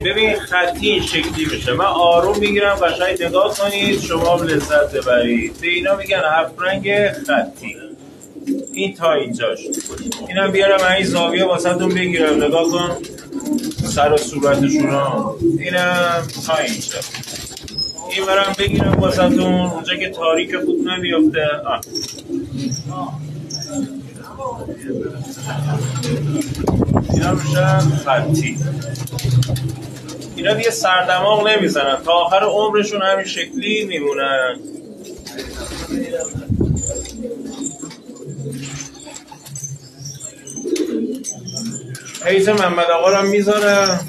ببین خطی این شکلی میشه. من آروم میگیرم، قشنگ نگاه کنید، شما هم لذت ببرید. به اینا میگن هفت رنگ خطی. این تا اینجاش. اینم بیارم این زاویه واسهتون بگیرم، نگاه کن سر و صورتشون ها. اینم تا اینجا. این برم بگیرم واسهتون اونجا که تاریک خوب نمیافته. اینا میشن خطی. اینا دیگه سردماغ نمیزنن، تا آخر عمرشون همین شکلی میمونن. حیث محمد آقا رو میذارم